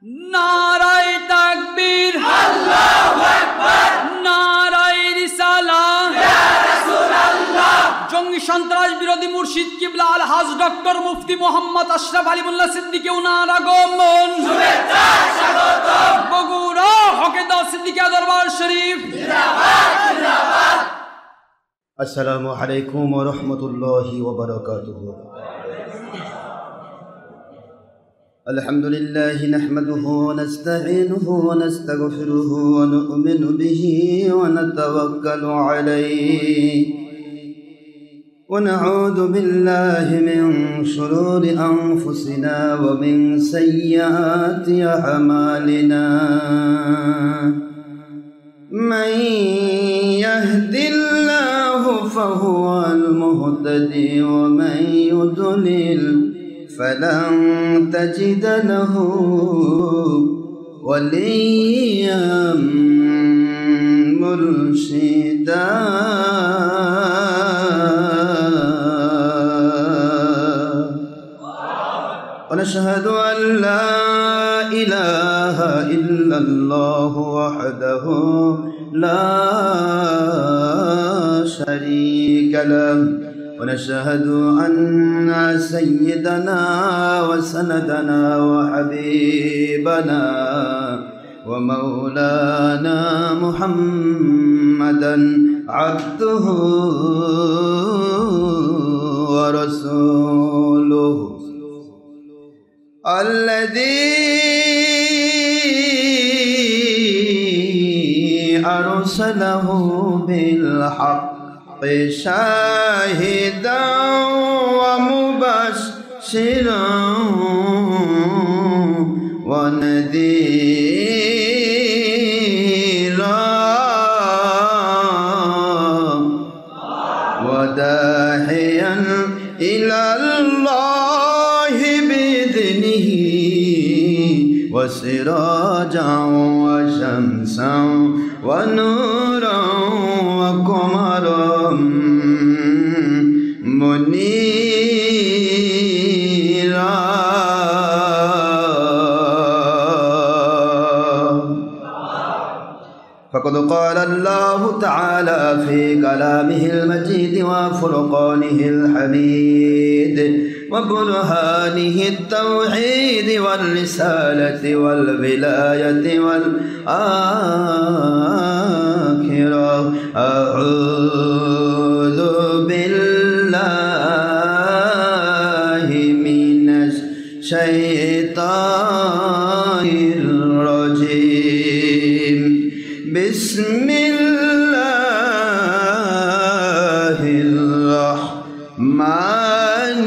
নারায়ে তাকবীর, আল্লাহু আকবার, নারায়ে রিসালাত, ইয়া রাসূলুল্লাহ। জঙ্গি সন্ত্রাস বিরোধী মুর্শিদ কিবলা আলহাজ ডক্টর মুফতি মোহাম্মদ আশরাফ আলী মোল্লা সিদ্দিকী ওনার আগমন, শুভেচ্ছা স্বাগতম। বগুড়া হকেদার সিদ্দিকী দরবার শরীফ জিন্দাবাদ জিন্দাবাদ। আসসালামু আলাইকুম ওয়া রাহমাতুল্লাহি ওয়া বারাকাতুহু। আলহামদুলিল্লাহি নাহমাদুহু ওয়া নাস্তাঈনুহু ওয়া নাস্তাগফিরুহু ওয়া নু'মিনু বিহি ওয়া নাতাওয়াক্কালু আলাইহি ওয়া নাউযু বিল্লাহি মিন শুরুরি আনফুসিনা ওয়া মিন সাইয়্যাতি আ'মালিনা। من يهد الله فهو المهتدي ومن يضلل فلن تجد له وليا مرشدا. ونشهد أن لا إله إلا الله وحده لا شريك له. ونشهد أن سيدنا وسندنا وحبيبنا ومولانا محمدا عبده ورسوله الذي أرسله بالحق شاهدا ومبشرا ونذيرا وداعيا إلى الله بإذنه وسراجا وشمسا ونورا وقمرا منيرا. فقد قال الله تعالى في كلامه المجيد وفرقانه الحميد وبرهانه التوحيد والرسالة والولاية والآخرة. أعوذ بالله من الشيطان الرجيم. بسم الله الرحمن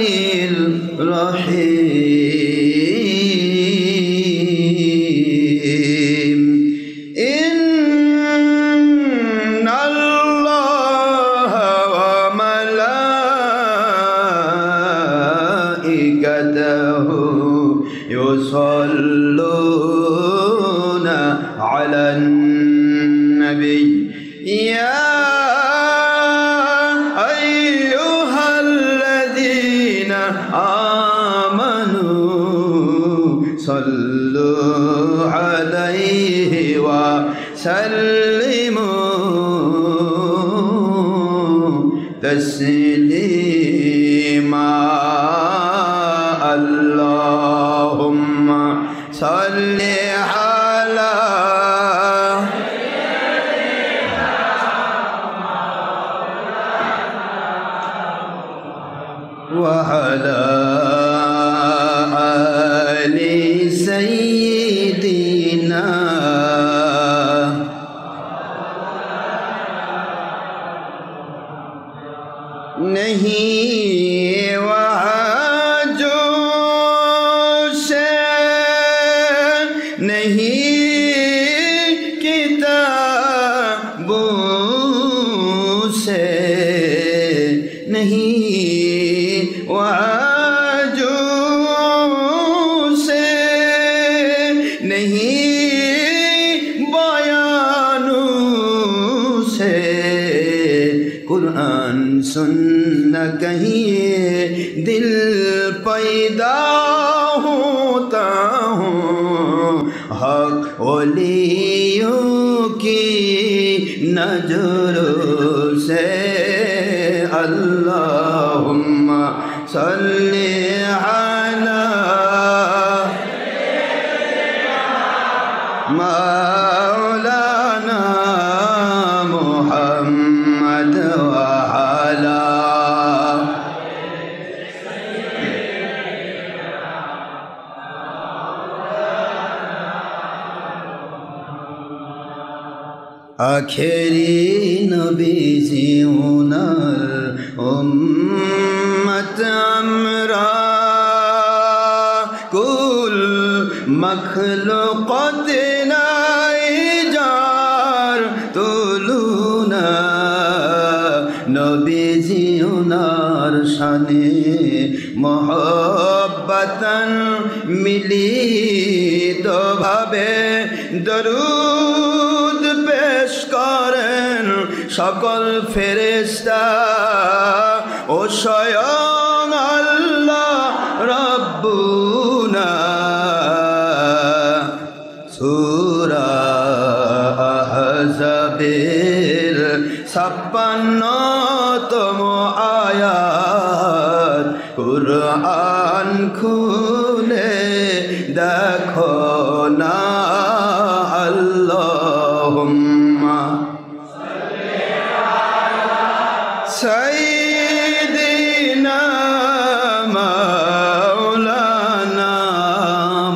الرحيم. إن الله وملائكته يصلون على النبي يا أيها الذين آمنوا صلوا عليه وسلموا تسليما. اللهم صل على وعلى آل سيدنا नहीं वहाँ जो से नहीं किताबों से नहीं वहाँ जो से नहीं बयानों से कुरान सुनना कहीं दिल पैदा होता हूँ हक ओलियों की नजरों से अल्लाहुम्मा सल्ली अला मौलाना मुहम्मद व अला आखिरी नबी उनार उम्मत हमरा कुल मखलूक़ात नाइजार तुलुना नबी उनार शाने मोहब्बतन मिलित भावे दरूद पेश करें सकल फेरेस्ता ও স্বয়ং আল্লাহ রব্বুনা সূরা আহজাবের 56তম আয়াত কুরআন খুলে দেখো না আল্লাহুম্মা সাইয়্যিদিনা মাওলানা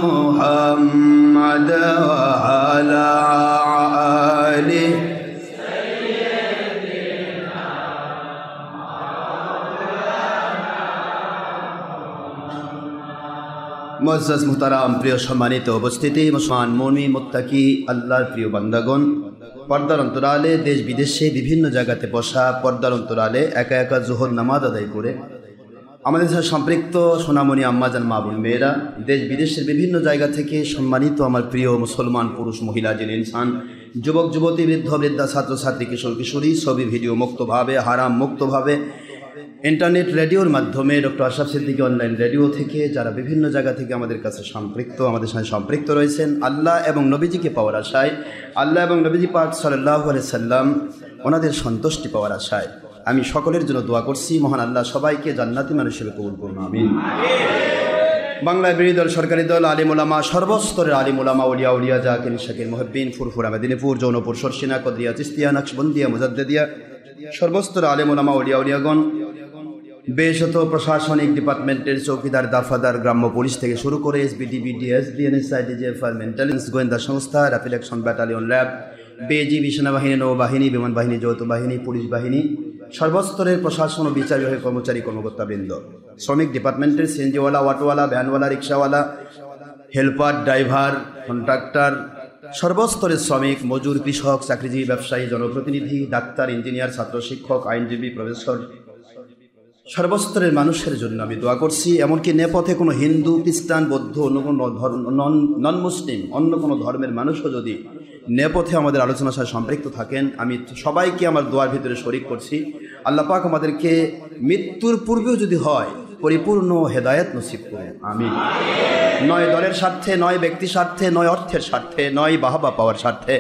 মুহাম্মদ ওয়া আলা আলি মুআজ্জাজ মুহতারাম প্রিয় সম্মানিত উপস্থিতি মুসলমান মুমিন মুত্তাকি আল্লাহর প্রিয় বান্দাগণ পর্দার অন্তরালে দেশ বিদেশে বিভিন্ন জায়গাতে বসা পর্দার অন্তরালে একা একা জোহর নামাজ আদায় করে আমাদের সাথে সম্পৃক্ত সোনামণি আম্মাজান মা বোন মেয়েরা দেশ বিদেশের বিভিন্ন জায়গা থেকে সম্মানিত আমার প্রিয় মুসলমান পুরুষ মহিলা জিন ইনসান যুবক যুবতী বৃদ্ধ বৃদ্ধা ছাত্র ছাত্রী কিশোর কিশোরী ছবি ভিডিও মুক্তভাবে হারাম মুক্তভাবে ইন্টারনেট রেডিওর মাধ্যমে doctor Ashraf Siddiqui online radio থেকে যারা বিভিন্ন জায়গা থেকে আমাদের কাছে সম্পৃক্ত আমাদের সাথে সম্পৃক্ত রয়েছেন আল্লাহ এবং নবীজিকে পাওয়ার আশায় আল্লাহ এবং নবীজি পাক সাল্লাল্লাহু আলাইহি সাল্লাম ওনাদের সন্তুষ্টি পাওয়ার আশায় আমি সকলের জন্য দোয়া করছি মহান আল্লাহ সবাইকে জান্নাতি মানুষ হিসেবে কবুল করুন আমিন। বাংলায় বিরোধী দল সরকারি দল আলিম উলামা সর্বস্তরের আলিম উলামা ওলিয়া উলিয়া জাকির শাকির মুহিব্বিন ফুরফুরা মেদিনীপুর জৌনপুর সরসিনা কদরিয়া চিস্তিয়া নকশবন্দিয়া মুজাদ্দিদিয়া সর্বস্তরের আলিম উলামা ওলিয়া উলিয়াগণ বেশত প্রশাসনিক ডিপার্টমেন্টের চৌকিদার দাফাদার গ্রাম্য পুলিশ থেকে শুরু করে এসবিডিবি ডিএসবি এনএসআই ডিজিএফআর ইন্টেলিজেন্স গোয়েন্দা সংস্থা rapid action battalion lab BGB সেনাবাহিনী নৌবাহিনী বিমান বাহিনী যৌথ বাহিনী পুলিশ বাহিনী সর্বস্তরের প্রশাসন ও বিচার বিভাগের কর্মচারী কর্মকর্তাবৃন্দ শ্রমিক ডিপার্টমেন্টের সিএনজিওয়ালা অটোওয়ালা ভ্যানওয়ালা রিক্সাওয়ালা হেল্পার ড্রাইভার কন্ট্রাক্টর সর্বস্তরের শ্রমিক মজুর কৃষক চাকরিজীবী ব্যবসায়ী জনপ্রতিনিধি ডাক্তার ইঞ্জিনিয়ার ছাত্র শিক্ষক আইনজীবী প্রফেসর সর্বস্তরের মানুষের জন্য আমি দোয়া করছি। এমনকি নেপথ্যে কোনো হিন্দু খ্রিস্টান বৌদ্ধ অন্য কোনো নন মুসলিম অন্য কোনো ধর্মের মানুষও যদি নেপথ্যে আমাদের আলোচনার সাথে সম্পৃক্ত থাকেন আমি সবাইকে আমার দোয়ার ভিতরে শরিক করছি। আল্লাহ পাক আমাদেরকে মৃত্যুর পূর্বেও যদি হয় পরিপূর্ণ হেদায়েত নসিব করুন আমিন। নয় দলের স্বার্থে নয় ব্যক্তির স্বার্থে নয় অর্থের স্বার্থে নয় বাহবা পাওয়ার স্বার্থে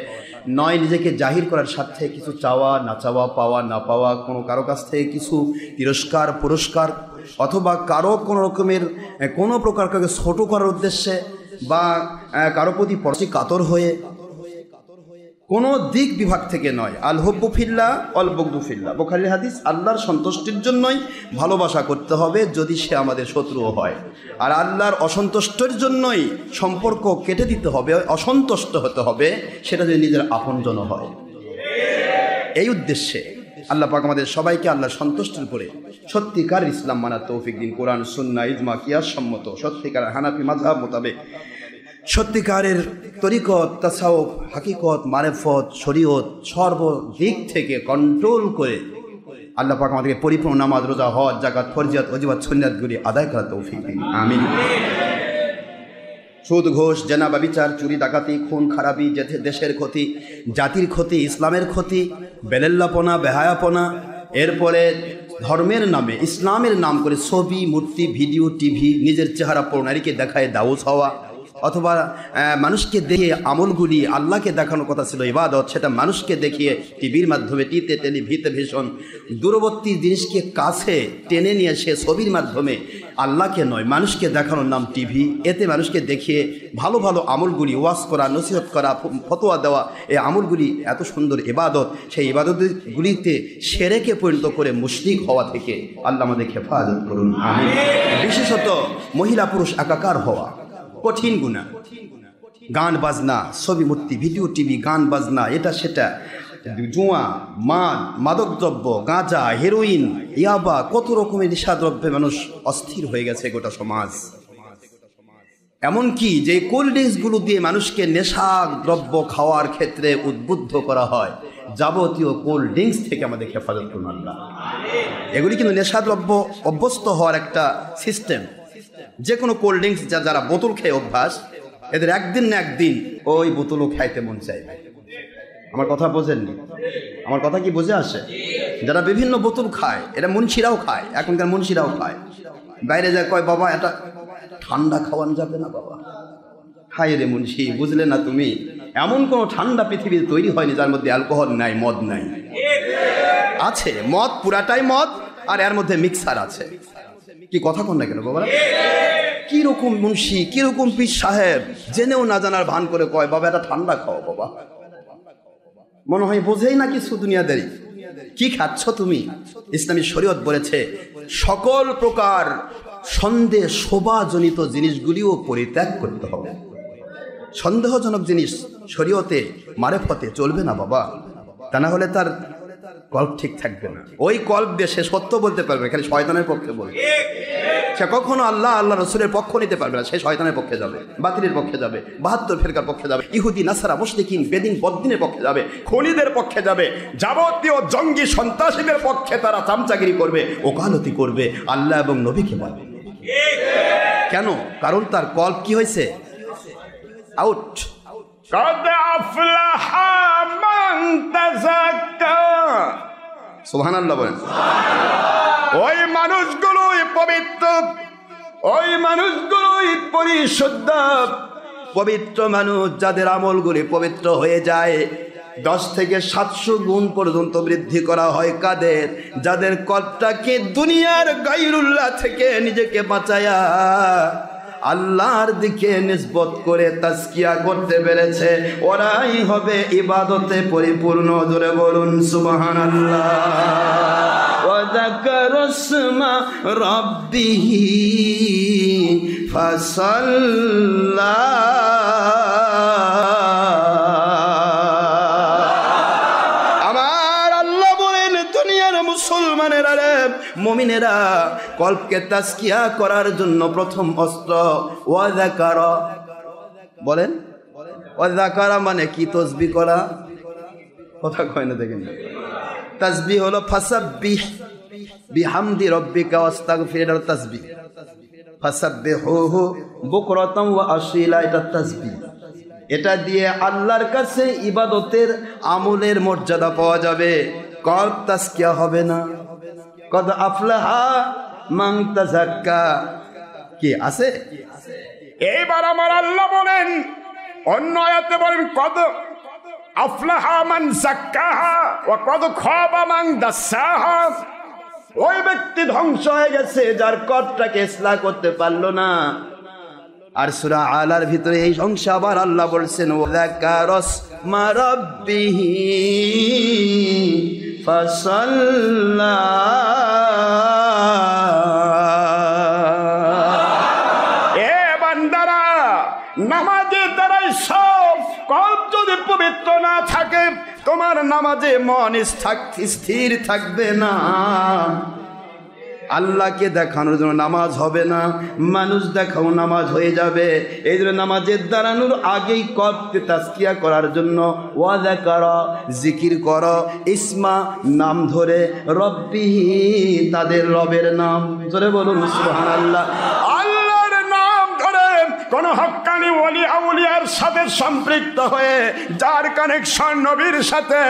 নয় নিজেকে জাহির করার স্বার্থে কিছু চাওয়া না চাওয়া পাওয়া না পাওয়া কোনো কারো কাছ থেকে কিছু তিরস্কার পুরস্কার অথবা কারো কোনো রকমের কোনো প্রকার কাউকে ছোটো করার উদ্দেশ্যে বা কারো প্রতি পরশি কাতর হয়ে কোনো দিক বিভাগ থেকে নয়। আল হুব্বু ফিল্লাহ অল বুগদু ফিল্লাহ বুখারীর হাদিস। আল্লাহর সন্তুষ্টির জন্যই ভালোবাসা করতে হবে যদি সে আমাদের শত্রুও হয়, আর আল্লাহর অসন্তুষ্টের জন্যই সম্পর্ক কেটে দিতে হবে, অসন্তুষ্ট হতে হবে সেটা যদি নিজের আপনজন হয়। এই উদ্দেশ্যে আল্লাহ পাক আমাদের সবাইকে আল্লাহর সন্তুষ্টির উপরে সত্যিকার ইসলাম মানার তৌফিক দিন। কোরআন সুন্নাহ ইজমা কিয়াস সম্মত সত্যিকার হানাফি মাযহাব মোতাবেক সত্যিকারের তরিকত তাসাউফ হাকিকত মারেফত শরীয়ত সর্বদিক থেকে কন্ট্রোল করে আল্লাহ পাক আমাদেরকে পরিপূর্ণ নামাজ রোজা হজ যাকাত ফরজিয়াত ওয়াজিবাত সুন্নাতগুলি আদায় করার তৌফিক দিন আমিন। সুদ ঘোষ জেনা ব্যভিচার চুরি ডাকাতি খুন খারাপি দেশের ক্ষতি জাতির ক্ষতি ইসলামের ক্ষতি বেলেল্লাপনা বেহায়াপনা এরপরে ধর্মের নামে ইসলামের নাম করে ছবি মূর্তি ভিডিও টিভি নিজের চেহারা পর নারীকে দেখায় দাউস হওয়া অথবা মানুষকে দেখে আমলগুলি আল্লাহকে দেখানোর কথা ছিল ইবাদত, সেটা মানুষকে দেখিয়ে টিভির মাধ্যমে টেলিভিশন দূরবর্তী জিনিসকে কাছে টেনে নিয়ে সে ছবির মাধ্যমে আল্লাহকে নয় মানুষকে দেখানোর নাম টিভি। এতে মানুষকে দেখিয়ে ভালো ভালো আমলগুলি ওয়াজ করা, নসিহত করা, ফতোয়া দেওয়া, এই আমলগুলি এত সুন্দর ইবাদত, সেই ইবাদতগুলিতে শিরকে পরিণত করে মুশরিক হওয়া থেকে আল্লাহ আমাদের হেফাজত করুন, আমিন। বিশেষত মহিলা পুরুষ একাকার হওয়া কঠিন গুনাহ। গান বাজনা, ছবি মূর্তি, ভিডিও টিভি, গান বাজনা, এটা সেটা, জুয়া, মাদকদ্রব্য, গাঁজা, হেরোইন, ইয়াবা, কত রকমের নেশাদ্রব্যে মানুষ অস্থির হয়ে গেছে গোটা সমাজ। এমনকি যে কোল্ড ড্রিঙ্কসগুলো দিয়ে মানুষকে নেশা দ্রব্য খাওয়ার ক্ষেত্রে উদ্বুদ্ধ করা হয়, যাবতীয় কোল্ড ড্রিঙ্কস থেকে আমাদের হেফাজত করুন আল্লাহ। এগুলি কিন্তু নেশাদ্রব্য অভ্যস্ত হওয়ার একটা সিস্টেম। যে কোনো কোল্ড ড্রিঙ্কস যারা বোতল খেয়ে অভ্যাস, এদের একদিন না একদিন ওই বোতলও খাইতে মন চাইবে। আমার কথা বোঝেননি? আমার কথা কি বুঝে আসে? যারা বিভিন্ন বোতল খায়, এটা মুন্সিরাও খায়, এখনকার মুন্সিরাও খায়। বাইরে যায় কয়, বাবা এটা ঠান্ডা খাওয়ানো যাবে না বাবা। খাই রে মুন্সি, বুঝলে না তুমি? এমন কোনো ঠান্ডা পৃথিবীতে তৈরি হয়নি যার মধ্যে অ্যালকোহল নাই, মদ নাই। আছে মদ, পুরাটাই মদ, আর এর মধ্যে মিক্সার আছে। কি কথা কন না কেন বাবা? কিরকম মুন্সি, কিরকম পীর সাহেব, জেনেও না জানার ভান করে কয়, বাবা এটা ঠান্ডা খাও বাবা। মনে হয় বোঝেই না কিছু দুনিয়াদারি। কি খাচ্ছ তুমি? ইসলামী শরীয়ত বলেছে সকল প্রকার সন্দেহ শোভাজনিত জিনিসগুলিও পরিত্যাগ করতে হবে। সন্দেহজনক জিনিস শরীয়তে মারেফতে চলবে না বাবা, তা না হলে তার কল্প ঠিক থাকবে না। ওই কল্প দিয়ে সে সত্য বলতে পারবে, খালি শয়তানের পক্ষে বলবে। সে কখনো আল্লাহ রসুলের পক্ষ নিতে পারবে না, সে শয়তানের পক্ষে যাবে, বাতিলের পক্ষে যাবে, 72 ফেরকার পক্ষে যাবে, ইহুদি, নাসারা, মুশরিকিন, বেদিন, বদ্দিনের পক্ষে যাবে, খনিদের পক্ষে যাবে, যাবতীয় জঙ্গি সন্ত্রাসীদের পক্ষে তারা চামচাগিরি করবে, ওকালতি করবে, আল্লাহ এবং নবীকে বলবে। কেন? কারণ তার কল্প কি হয়েছে? আউট। সুবহানাল্লাহ বলেন। ওই মানুষগুলোই পবিত্র, ওই মানুষগুলোই পরিশুদ্ধ, পবিত্র মানুষ যাদের আমলগুলি পবিত্র হয়ে যায়। 10 থেকে 700 গুণ পর্যন্ত বৃদ্ধি করা হয় কাদের? যাদের কল্পটাকে দুনিয়ার গায়রুল্লাহ থেকে নিজেকে বাঁচায়া আল্লাহর দিকে নিসবত করে তাজকিয়া করতে পেরেছে, ওরাই হবে ইবাদতে পরিপূর্ণ। জোরে বলুন সুবহানাল্লাহ। ওয়া যাকারা ইসমা রাব্বিহি ফাসাল্লা। আমার আল্লাহ বলেন, দুনিয়ার মুসলমানেরা, মুমিনেরা কল্পকে তাজকিয়া করার জন্য প্রথম অস্ত্র ওয়া যাকারা। বলেন ওয়া যাকারা মানে কি? তাসবিহ করা। কথা কয় না দেখেন। তাসবিহ হলো ফাসাব্বিহ বিহামদি রাব্বিকা ওয়াস্তাগফির, তাসবিহ। ফাসাব্বিহুহু বুকরাতাম ওয়া আসীলা, এটা তাসবিহ। এটা দিয়ে আল্লাহর কাছে ইবাদতের আমলের মর্যাদা পাওয়া যাবে, কল্প তাজকিয়া হবে না। কদ আফলাহা মান তাযাক্কা, কি আছে? এইবার আমার আল্লাহ বলেন, অন্য আয়াতে বলেন কদ আফলাহা মান যাক্কাহা ওয়া কদ খাবা মান দাসাহা। ওই ব্যক্তি ধ্বংস হয়ে গেছে যার কল্পটাকে ইসলাহ করতে পারলো না। আর সূরা আলার ভিতরে এই অংশ আবার আল্লাহ বলছেন, ওয়া যাকারা ইসমা রাব্বিহি ফাসাল্লা। এ বান্দারা, নামাজের দ্বারাই সব। কল্প যদি পবিত্র না থাকে, তোমার নামাজে মন স্থির থাকবে না। আল্লাহকে দেখানোর জন্য নামাজ হবে না, মানুষ দেখাও নামাজ হয়ে যাবে। এই জন্য নামাজের দাঁড়ানোর আগেই কল্পকে তাজকিয়া করার জন্য ওয়া যাকারা, জিকির করো, ইসমা নাম ধরে, রব্বিহি তাদের রবের নাম। জোরে বলুন সুবহানাল্লাহ। আল্লাহর নাম ধরে কোন হক্কানি ওলি আউলিয়ার সাথে সম্পৃক্ত হয়ে যার কানেকশন নবীর সাথে,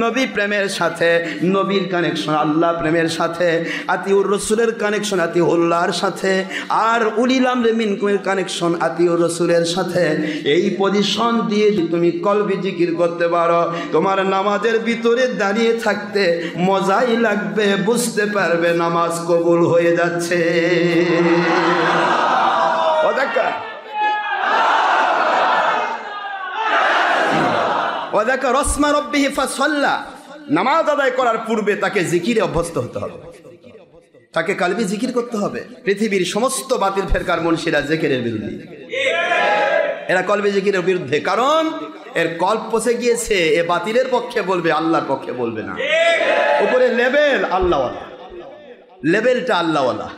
নবী প্রেমের সাথে, নবীর কানেকশন আল্লাহ প্রেমের সাথে, আতিউর রসুলের কানেকশন আতিউল্লাহর সাথে, আর উলিল আমরি মিনকুমের কানেকশন আতিউর রসুলের সাথে, এই পজিশন দিয়ে তুমি কলবি জিকির করতে পারো, তোমার নামাজের ভিতরে দাঁড়িয়ে থাকতে মজাই লাগবে, বুঝতে পারবে নামাজ কবুল হয়ে যাচ্ছে। নামাজ আদায় করার পূর্বে তাকে জিকিরে অভ্যস্ত হতে হবে, তাকে কালবি জিকির করতে হবে। পৃথিবীর সমস্ত বাতিল ফেরকার মুনশিরা জিকিরের বিরোধী, এরা কলবি জিকিরের বিরুদ্ধে, কারণ এর কল্প পচে গিয়েছে। এ বাতিলের পক্ষে বলবে, আল্লাহর পক্ষে বলবে না। উপরে লেভেল আল্লাহওয়ালা, লেভেলটা আল্লাহওয়ালা।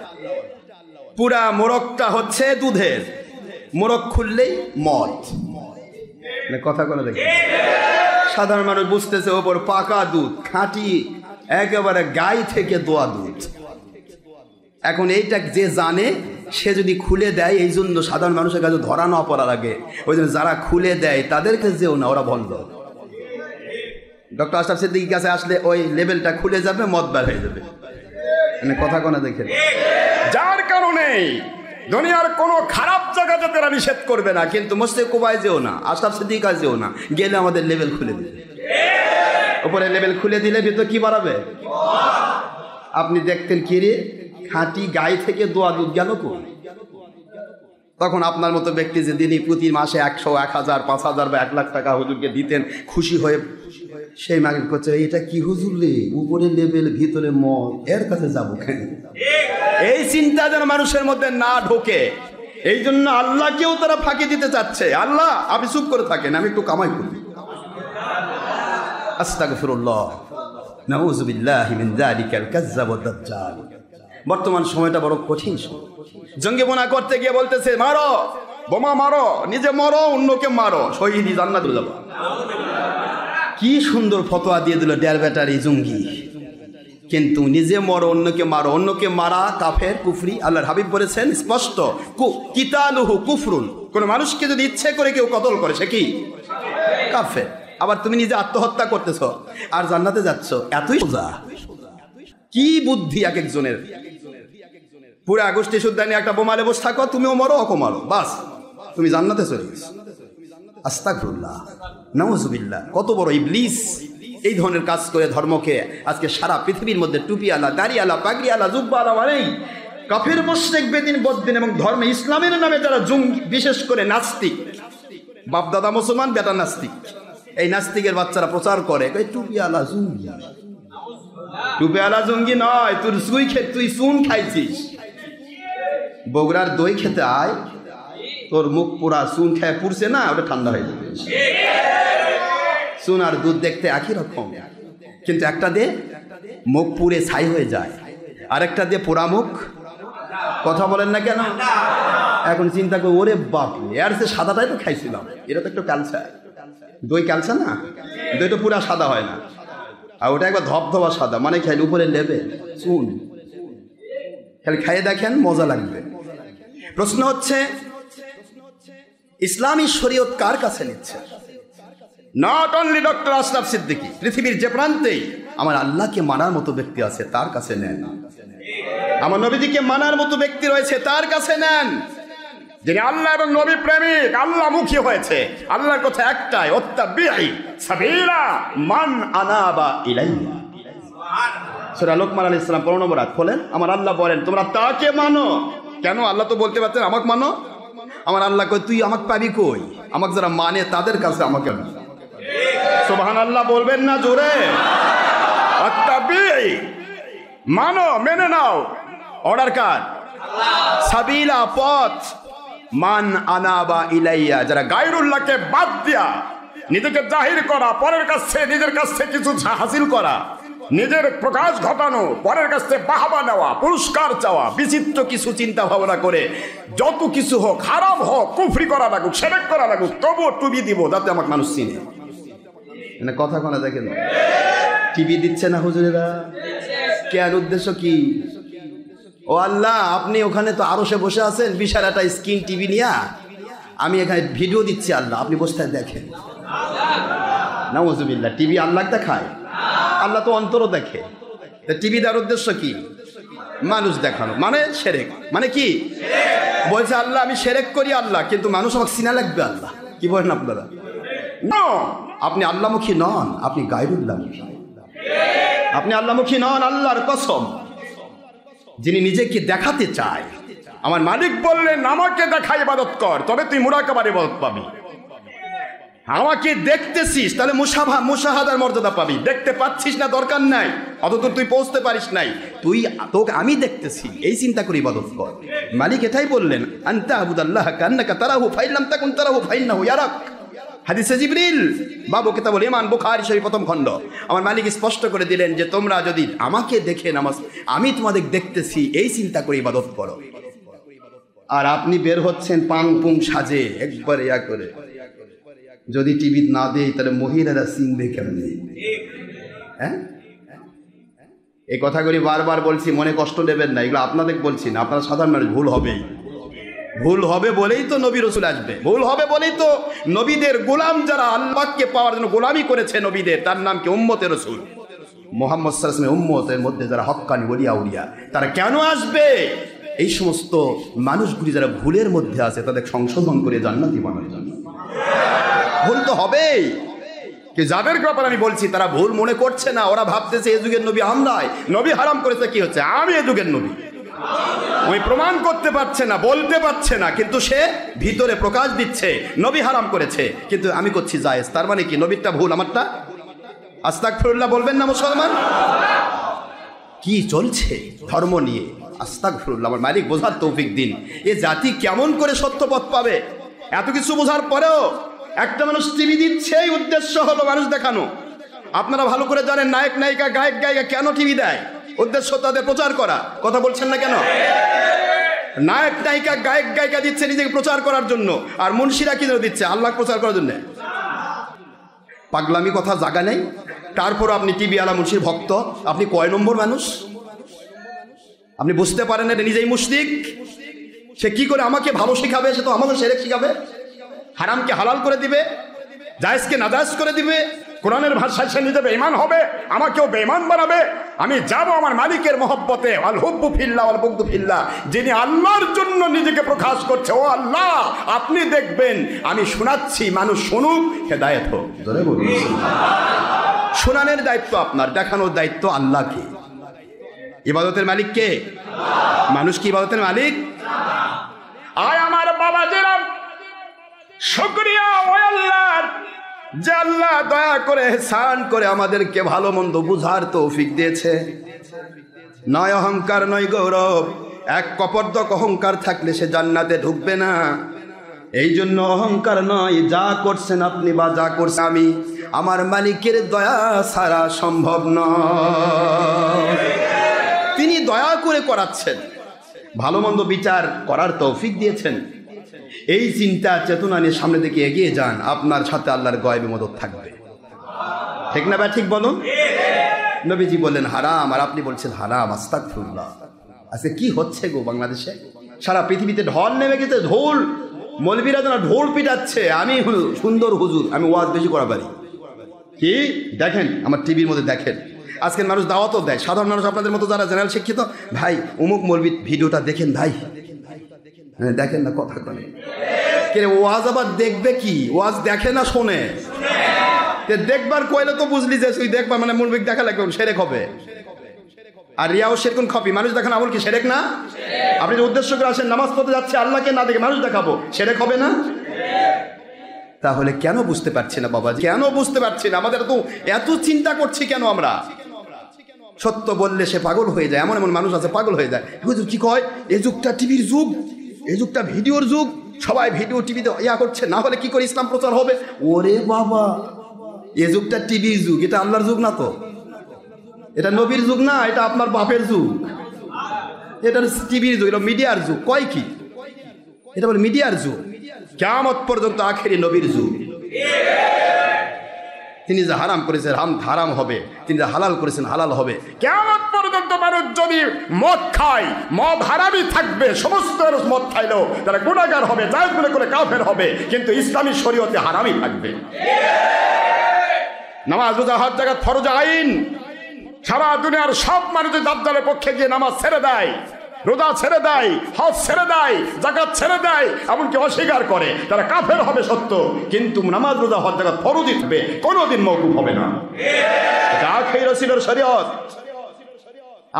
পুরা মোরগটা হচ্ছে দুধের, মোরগ খুললেই মদ। কথা কোনো দেখে সাধারণ মানুষ বুঝতেছে ওপর পাকা দুধ, খাঁটি একেবারে গাই থেকে দোয়া দুধ। এখন এইটা যে জানে সে যদি খুলে দেয়, এই জন্য সাধারণ মানুষের কাছে ধরা না পড়ার আগে ওই জন্য যারা খুলে দেয় তাদেরকে যেও না, ওরা বন্ধ। ডক্টর আশরাফ সিদ্দিকীর কাছে আসলে ওই লেভেলটা খুলে যাবে, মদ বার হয়ে যাবে। মানে কথা কোনা দেখে, যার কারণে দুনিয়ার কোনো খারাপ জায়গা যাতে এরা নিষেধ করবে না, কিন্তু মসজিদে কুবায় যেও না, আশরাফ সিদ্দিক কাছে যেও না, গেলে আমাদের লেভেল খুলে দিবে। উপরে লেভেল খুলে দিলে ভিতর কি বাড়াবে? আপনি দেখতেন কি রে, খাঁটি গাই থেকে দোয়া দুধ গেল কো? তখন আপনার মতো ব্যক্তি যে দিনই প্রতি মাসে 100, 1000, 5000 বা 1 লাখ টাকা হুজুরকে দিতেন খুশি হয়ে, সেই মাগির করছে এটা কি হুজুর রে, উপরে লেভেল ভিতরে মদ, এর কাছে যাবো কেন? এই চিন্তা যেন মানুষের মধ্যে না ঢোকে, এই জন্য আল্লাহকেও তারা ফাঁকি দিতে চাচ্ছে। আল্লাহ আপনি চুপ করে থাকেন, আমি একটু কামাই করি। আস্তাগফিরুল্লাহ, নাউযু বিল্লাহি মিন যালিকাল কাযযাব ওয়াদ দাজ্জাল। বর্তমান সময়টা বড় কঠিন সময়। জঙ্গি বোনা করতে গিয়ে বলতেছে মারো, বোমা মারো, নিজে মরো, অন্যকে মারো, শহীদি জান্নাতে যাবো। কি সুন্দর ফতোয়া দিয়ে দিল ডের ব্যাটারি জঙ্গি, কিন্তু নিজে মরো, অন্যকে মারো। অন্যকে মারা কাফের, কুফরি। আল্লাহর হাবিব বলেছেন স্পষ্ট, কিতালুহু কুফরুন। কোন মানুষকে যদি ইচ্ছে করে কেউ কতল করে সে কি কাফের। আবার তুমি নিজে আত্মহত্যা করতেছ আর জান্নাতে যাচ্ছ, এতই সোজা। কি বুদ্ধি এক একজনের। পুরো আগস্টে সুদ্দানি একটা বোমালে বসে থাকো, তুমিও মরো, অকো মারো, বাস তুমি জান্নাতে চলে গেছো। আস্তাগফিরুল্লাহ, নাউযুবিল্লাহ। কত বড় ইবলিস এই ধরনের কাজ করে ধর্মকে আজকে সারা পৃথিবীর মধ্যে টুপিওয়ালা, দাড়িওয়ালা, পাগড়িওয়ালা, জুব্বাওয়ালা মানেই কাফের, মুশরিক, বেদিন, বদ্দিন এবং ধর্মে ইসলামের নামে যারা জঙ্গি, বিশেষ করে নাস্তিক, বাপদাদা মুসলমান, বেটা নাস্তিক, এই নাস্তিকের বাচ্চারা প্রচার করে টুপিওয়ালা জঙ্গি। টুপিওয়ালা জঙ্গি নয়, তুই চুন খাইছিস। বগুড়ার দই খেতে আয়, তোর মুখ পুরা চুন খেয়ে পুড়ছে না, ওটা ঠান্ডা হয়ে যাবে। চুন আর দুধ দেখতে একই রকম, কিন্তু একটা দিয়ে মুখ পুড়ে ছাই হয়ে যায়, আরেকটা দিয়ে পোড়া মুখ। কথা বলেন না কেন? এখন চিন্তা করি, ওরে বাপ, এর সে সাদাটাই তো খাইছিলাম, এটা তো একটু ক্যালসা। দই ক্যালসা না, দই তো পুরা সাদা হয় না, আর ওটা একবার ধবধবা সাদা, মানে খাইলে উপরে লেবে চুন। খালি খাইয়ে দেখেন, মজা লাগবে। প্রশ্ন হচ্ছে, ইসলামী শরীয়ত কার কাছে নিচ্ছে? Not only doctor Ashraf Siddiqui, পৃথিবীর যে প্রান্তেই আমার আল্লাহকে মানার মতো ব্যক্তি আছে তার কাছে নেন, আমার নবীজিকে মানার মতো ব্যক্তি রয়েছে তার কাছে নেন, যিনি আল্লাহ এবং নবী প্রেমিক, আল্লাহমুখী হয়েছে। আল্লাহর কথা একটাই, ওয়াত্তাবিই সাবিলা মান আনাবা ইলাইয়া। সূরা লোকমান আলাইহিস সালাম 15 নম্বর আয়াত খোলেন। আমার আল্লাহ বলেন তোমরা তাকে মানো। কেন? আল্লাহ তো বলতে পারতেন আমাকে মানো। আমার আল্লাহ কই তুই আমাকে পাবি কই? আমাকে যারা মানে তাদের কাছে আমাকে। সুবহানাল্লাহ বলবেন না জোরে? ওয়াত্তাবিই, মানো, মেনে নাও। অর্ডার কার? সাবিলা, পথ। মান আনাবা ইলাইয়া, যারা গায়রুল্লাহকে বাদ দিয়া নিজেকে জাহির করা, পরের কাছে নিজের কাছে কিছু হাসিল করা, নিজের প্রকাশ ঘটানো, পরের কাছে বাহবা নেওয়া, পুরস্কার চাওয়া, বিচিত্র কিছু চিন্তা ভাবনা করে যত কিছু হোক, হারাম হোক, কুফরি করা লাগুক, শিরক করা লাগুক, তবুও টুবি দিব যাতে আমাকে মানুষ চিনে। মানে কথা কোনা দেখেন, টিভি দিচ্ছে না হুজুরেরা, কেন? উদ্দেশ্য কি? ও আল্লাহ, আপনি ওখানে তো আরশে বসে আছেন, বিশাল একটা স্ক্রিন টিভি নিয়া, আমি এখানে ভিডিও দিচ্ছি আল্লাহ, আপনি বসে দেখেন। নাউযুবিল্লাহ, টিভি আল্লাহ দেখায়? আল্লাহ তো অন্তরও দেখে। টিভি দেওয়ার উদ্দেশ্য কি? মানুষ দেখানো, মানে শিরক। মানে কি বলছে আল্লাহ আমি শিরক করি আল্লাহ, কিন্তু মানুষ আমাকে চিনা লাগবে আল্লাহ। কি বলেন আপনারা? না, আপনি আল্লাহমুখী নন, আপনি গায়রুল্লাহমুখী। আপনি আল্লাহমুখী নন, আল্লাহর কসম। যিনি নিজেকে দেখাতে চায়, আমার মালিক বললেন আমাকে দেখা ইবাদত কর, তবে তুই মুরাকাবার ইবাদত পাবি। আমাকে দেখতেছিস তাহলে মুশাহাদার মর্যাদা পাবি। দেখতে পাচ্ছিস না, দরকার নাই, অতদূর তুই পৌঁছতে পারিস নাই, তোকে আমি দেখতেছি, এই চিন্তা করে ইবাদত কর। মালিক এটাই বললেন, আনতা আবুদাল্লাহ কান্নাকা তারাহু ফাইন লাম তাকুন তারাহু ফাইন্নাহু ইয়ারাক। হাদিসে জিবরিল, বাবু কিতাবুল ঈমান, বুখারী শরীফ প্রথম খণ্ড। আমার মালিক স্পষ্ট করে দিলেন যে তোমরা যদি আমাকে দেখে নামাজ, আমি তোমাদের দেখতেছি, এই চিন্তা করে ইবাদত করো। আর আপনি বের হচ্ছেন পাং পুং সাজে, একবার ইয়া করে। যদি টিভি না দেয় তাহলে মহিলারা চিনবে কেমনে? হ্যাঁ, এই কথাগুলি বারবার বলছি, মনে কষ্ট নেবেন না, এগুলো আপনাদের বলছি না, আপনারা সাধারণ মানুষ। ভুল হবেই, ভুল হবে বলেই তো নবী রসুল আসবে, ভুল হবে বলেই তো নবীদের গোলাম যারা আল্লাহকে পাওয়ার জন্য গোলামি করেছে নবীদের, তার নাম কি? উম্মতে রসুল। মুহাম্মদ সাল্লাল্লাহু আলাইহি ওয়াসাল্লামের উম্মতের মধ্যে যারা হক্কানি ওলিয়া উলিয়া, তারা কেন আসবে? এই সমস্ত মানুষগুলি যারা ভুলের মধ্যে আছে তাদের সংশোধন করে জান্নাতি বানানোর জন্য। ভুল তো হবেই, কি যাদের ব্যাপারে আমি বলছি তারা ভুল মনে করছে না, ওরা ভাবতেছে এ যুগের নবী আমরাই, নবী হারাম করেছে, কি হচ্ছে? আমি এ যুগের নবী। ওই প্রমাণ করতে পারছে না, বলতে পারছে না, কিন্তু সে ভিতরে প্রকাশ দিচ্ছে নবী হারাম করেছে, কিন্তু আমি করছি জায়েজ। তার মানে কি? নবীরটা ভুল, আমারটা? আস্তাগফিরুল্লাহ বলবেন না মুসলমান? কি চলছে ধর্ম নিয়ে? আস্তাগফিরুল্লাহ। আমার মালিক বোঝার তৌফিক দিন। এ জাতি কেমন করে সত্য পথ পাবে? এত কিছু বোঝার পরেও একটা মানুষ টিভি দিচ্ছে, এই উদ্দেশ্য হলো মানুষ দেখানো। আপনারা ভালো করে জানেন নায়ক নায়িকা গায়ক গায়িকা কেন টিভি দেয়? উদ্দেশ্য তাদের প্রচার করা। কথা বলছেন না কেন? নায়ক নায়িকা গায়ক গায়িকা দিচ্ছে নিজেকে প্রচার করার জন্য, আর মুন্সিরা কি দিচ্ছে? আল্লাহ প্রচার করার জন্য। পাগলামি কথা জায়গা নেই। তারপর আপনি টিভি আলা মুন্সির ভক্ত, আপনি কয় নম্বর মানুষ? আপনি বুঝতে পারেন এটা নিজেই মুশরিক। সে কি করে আমাকে ভালো শিখাবে? সে তো আমাকে শিরক শিখাবে, হারামকে হালাল করে দিবে, জায়েজকে নাজায়েজ করে দিবে। কোরআনের ভাষায় সে নিজে বেঈমান হবে, আমাকেও বেঈমান বানাবে। আমি যাব আমার মালিকের মহব্বতে, আল হুব্বু ফিল্লাহ ওয়াল বুগদু ফিল্লাহ। যিনি আল্লাহর জন্য নিজেকে প্রকাশ করছে, ও আল্লাহ আপনি দেখবেন, আমি শোনাচ্ছি, মানুষ শুনুক, হেদায়েত হোক। জোরে বলুন সুবহানাল্লাহ। শোনানোর দায়িত্ব আপনার, দেখানোর দায়িত্ব আল্লাহকে। ইবাদতের মালিক কে? মানুষ কি ইবাদতের মালিক? আয় আমার বাবা যেরাম শুকরিয়া ও আল্লাহর, যে আল্লাহ দয়া করে এহসান করে আমাদেরকে ভালো মন্দ বুঝার তৌফিক দিয়েছে। নয় অহংকার, নয় গৌরব। এক কপর্দক অহংকার থাকলে সে জান্নাতে ঢুকবে না। এই জন্য অহংকার নয়, যা করছেন আপনি বা যা করছেন আমি, আমার মালিকের দয়া ছাড়া সম্ভব নয়। তিনি দয়া করে করাচ্ছেন, ভালো মন্দ বিচার করার তৌফিক দিয়েছেন। এই চিন্তা চেতনা নিয়ে সামনে দিকে এগিয়ে যান, আপনার সাথে আল্লাহর গয়েবে মদত থাকবে। ঠিক না ভাই? ঠিক বলুন। নবীজি বললেন হারাম, আর আপনি বলছেন হারাম। আস্তাগফিরুল্লাহ। আজকে কি হচ্ছে গো বাংলাদেশে? সারা পৃথিবীতে ঢল নেমে গেছে, ঢোল। মৌলবীরা যেন ঢোল পিটাচ্ছে। আমি সুন্দর হুজুর, আমি ওয়াজ বেশি করা পারি। কি দেখেন আমার টিভির মধ্যে, দেখেন আজকের মানুষ দাওয়াতও দেয়। সাধারণ মানুষ আপনাদের মতো যারা জেনারেল শিক্ষিত, ভাই অমুক মৌলবীর ভিডিওটা দেখেন ভাই। হ্যাঁ দেখেন না, কথা বলে কে? ওয়াজ আবার দেখবে কি? ওয়াজ দেখে না শোনে। দেখবার কইলে তো বুঝলি যে তুই দেখবা মানে মৌলবী দেখা লাগবে, সেরেক হবে। আর রিয়াও সেরকম খপি, মানুষ দেখানো আমল কি সেরেক না? আপনি যে উদ্দেশ্য করে আসেন নামাজ পড়তে যাচ্ছে, আল্লাহকে না দেখে মানুষ দেখাবো, সেরেক হবে না? তাহলে কেন বুঝতে পারছি না বাবা? কেন বুঝতে পারছি না? আমাদের তো এত চিন্তা করছি কেন আমরা? সত্য বললে সে পাগল হয়ে যায়। এমন এমন মানুষ আছে পাগল হয়ে যায়। হুজুর কি কয়? এই যুগটা টিভির যুগ, এই যুগটা ভিডিওর যুগ, সবাই ভিডিও টিভিতে ইয়া করছে, না হলে কি করে ইসলাম প্রচার হবে? ওরে বাবা, এই যুগটা টিভির যুগ, এটা আল্লাহর যুগ না তো, এটা নবীর যুগ না, এটা আপনার বাপের যুগ। এটা টিভির যুগ, এটা মিডিয়ার যুগ। কয় কি? এটা বলে মিডিয়ার যুগ। কিয়ামত পর্যন্ত আখেরি নবীর যুগ। তিনি যা হারাম করেছেন হারাম হবে, তিনি যা হালাল করেছেন হালাল হবে। কিয়ামত পর্যন্ত মানুষ যদি মদ খায়, মদ হারামই থাকবে, সমস্ত মানুষ মদ খাইলেও তারা গুনাহগার হবে, জায়েজ মনে করে কাফের হবে, কিন্তু ইসলামী শরীয়তে হারামই থাকবে। নামাজ রোজা হজ জাকাত ফরজ আইন, সারা দুনিয়ার সব মানুষ দাজ্জালের পক্ষে গিয়ে নামাজ ছেড়ে দেয়, রোজা ছেড়ে দেয়, হজ ছেড়ে দেয়, জাকাত ছেড়ে দেয়, এমনকি অস্বীকার করে, তারা কাফের হবে সত্য, কিন্তু নামাজ রোজা হজ জাকাত ফরজই থাকবে, কোনোদিন মওকুফ হবে না। এটা আখেরি রাসূলের শরীয়ত।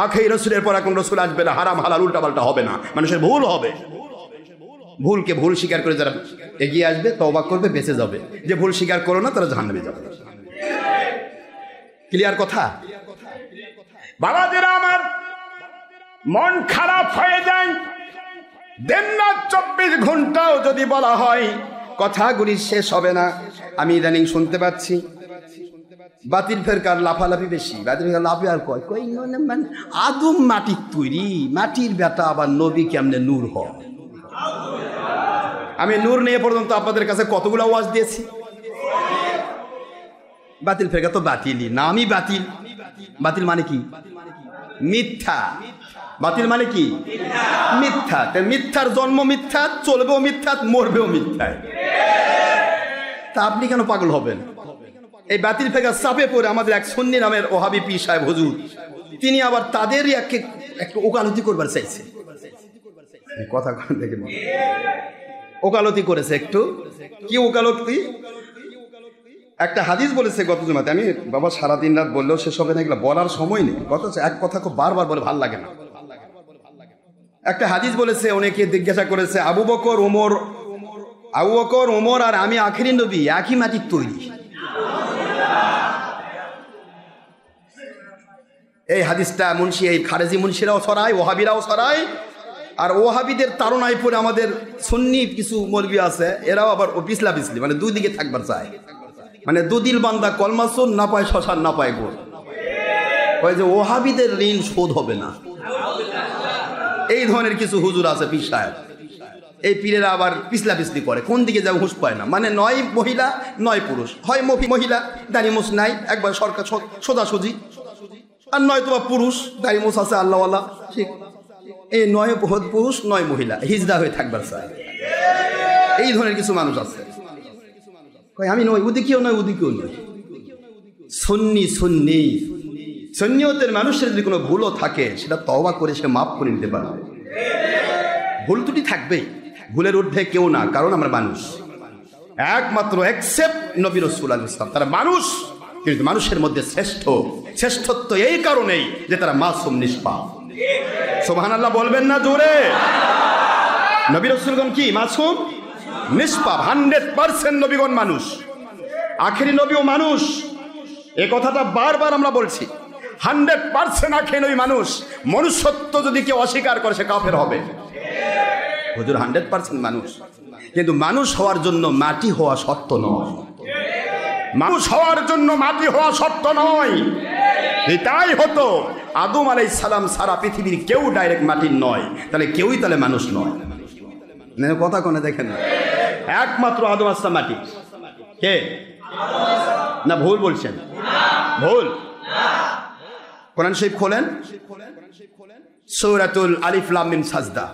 আখেরি রাসূলের পর কোন রাসূল আসবে না, হারাম হালাল উল্টাপাল্টা হবে না, মানুষের ভুল হবে। ভুলকে ভুল স্বীকার করে যারা এগিয়ে আসবে, তওবা করবে, বেঁচে যাবে। যে ভুল স্বীকার করো না তারা জাহান্নামে যাবে। ক্লিয়ার কথা? বাবাজিরা আমার, মন খারাপ হয়ে যায়, দিন রাত 24 ঘন্টাও যদি বলা হয় কথাগুলি শেষ হবে না। আমি ইদানিং শুনতে পাচ্ছি বাতিল ফেরকার লাফালাফি বেশি, বাতিল ফেরকার লাফি আর কয় কই মানে আদম মাটির তৈরি, মাটির বেটা আবার নবী কেমনে নূর হয়। আমি নূর নিয়ে পর্যন্ত আপনাদের কাছে কতগুলো ওয়াজ দিয়েছি। বাতিল ফেরকা তো বাতিলই, নামই বাতিল। বাতিল মানে কি? মিথ্যা। বাতিল মানে কি? মিথ্যা। মিথ্যার জন্ম মিথ্যা, চলবেও মিথ্যা, মরবেও মিথ্যায়। তা আপনি কেন পাগল হবেন? এই বাতিল ফেরকা চাপে পড়ে আমাদের এক সুন্নি নামের ওহাবি পীর সাহেব হুজুর, তিনি আবার তাদেরই একটু ওকালতি করবার চাইছে। কথা দেখেন, ওকালতি করেছে একটু। কি ওকালতি? একটা হাদিস বলেছে গত জুমাতে, আমি বাবা সারাদিন রাত বললেও শেষ হবে না, এগুলো বলার সময় নেই। গত এক কথা খুব বারবার বলে ভাল লাগে না। একটা হাদিস বলেছে, অনেকে জিজ্ঞাসা করেছে আবু বকর ওমর আর আমি আখেরি নবী একই মাটির তৈরি। এই হাদিসটা মুন্সি, এই খারেজি মুন্সিরাও ছড়ায়, ওহাবিরাও ছড়ায়, আর ওহাবিদের তাড়নায় পড়ে আমাদের সুন্নি কিছু মৌলবি আছে, এরাও আবার পিছলা পিছলি, মানে দুই দিকে থাকবার চায়। মানে দুদিল বান্দা কলমাসুন না পায় শ্মশান না পায় গোল। ওই যে ওহাবিদের ঋণ শোধ হবে না, এই ধরনের কিছু হুজুর আছে পীর সাহেব। এই পীরেরা আবার পিছলা পিছলি করে, কোন দিকে যাবে হুঁশ পায় না। মানে নয় মহিলা নয় পুরুষ, হয় মহিলা দাড়ি মুছ নাই একবার সরকার সোজাসুজি, আর নয় তোমার পুরুষ দাড়ি মুছ আছে আল্লাহওয়ালা, ঠিক। এই নয় পুরুষ নয় মহিলা, হিজড়া হয়ে থাকবার চায়। এই ধরনের কিছু মানুষ আছে। আমি নয় উদিকেও নয় উদিকেও নয়, সুন্নিয়তের মানুষের যদি কোনো ভুলও থাকে সেটা তওবা করে সে মাফ করে নিতে পারবে। ভুল ত্রুটি থাকবেই, ভুলের ঊর্ধ্বে কেউ না, কারণ আমরা মানুষ। একমাত্র এক্সেপ্ট নবী রাসূল আলাইহিস সালাম, তারা মানুষ, কিন্তু মানুষের মধ্যে শ্রেষ্ঠত্ব এই কারণেই যে তারা মাসুম, নিষ্পাপ। সুবহানাল্লাহ বলবেন না জোরে? নবী রাসূলগণ কি মাসুম, নিষ্পাপ, 100% নবীগণ মানুষ, আখেরি নবীও মানুষ। এ কথাটা বারবার আমরা বলছি, 100% আখেরি নবী মানুষ। মনুষ্যত্ব যদি কেউ অস্বীকার করে সে কাফের হবে। হুজুর 100% মানুষ, কিন্তু মানুষ হওয়ার জন্য মাটি হওয়া শর্ত নয়। মানুষ হওয়ার জন্য মাটি হওয়া শর্ত নয়। এটাই হতো আদম আলাইহিস সালাম সারা পৃথিবীর কেউ ডাইরেক্ট মাটির নয়, তাহলে কেউই তাহলে মানুষ নয়। কথা কোনে দেখেন না, একমাত্র আদম আসলাম মাটি। কে না ভুল বলছেন? ভুল। কোরআন শরীফ খোলেন, সূরাতুল আলিফ লাম মিম সাজদা,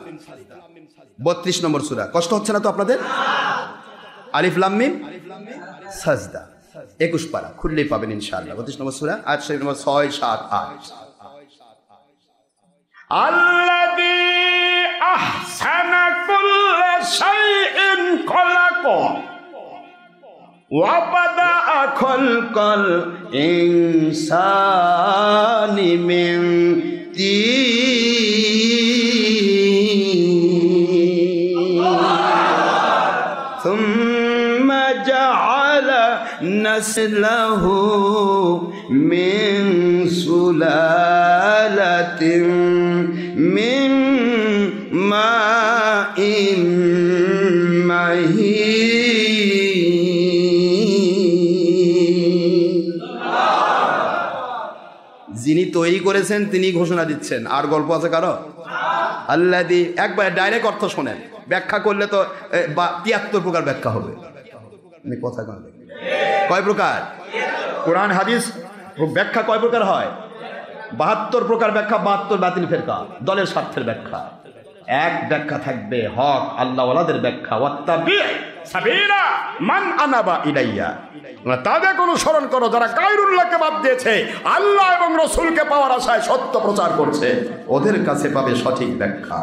32 নম্বর সূরা। কষ্ট হচ্ছে না তো আপনাদের? আলিফ লাম মিম সাজদা 21 পারা খুললেই পাবেন ইনশাআল্লাহ। 32 নম্বর সূরা, আয়াত শরীফ নম্বর 6, 7, 8। আল্লাযী আহসানা কুল্লা শাইইন খালাকা ওয়া বাদাআ খালকাল ইনসানি মিন তিন সুম্মা জাআলা নাসলাহু মিন সুলালাতিন মিন মাইন মাহিন। যিনি তৈরি করেছেন তিনি ঘোষণা দিচ্ছেন, আর গল্প আছে কারো? আল্লাযী, একবার ডাইরেক্ট অর্থ শোনেন, ব্যাখ্যা করলে তো 73 প্রকার ব্যাখ্যা হবে। কথা কয় প্রকার? কোরআন হাদিস ব্যাখ্যা কয় প্রকার হয়? 72 প্রকার ব্যাখ্যা, 72 বাতিল ফেরকা, দলের স্বার্থের ব্যাখ্যা। এক ব্যাখ্যা থাকবে হক আল্লাহওয়ালাদের ব্যাখ্যা, ওয়াত্তাবি সাবিলা মান আনাবা ইলাইয়া, তাদের অনুসরণ করো যারা গায়রুল্লাহকে বাদ দিয়েছে, আল্লাহ এবং রাসূলকে পাওয়ার আশায় সত্য প্রচার করছে, ওদের কাছে পাবে সঠিক ব্যাখ্যা।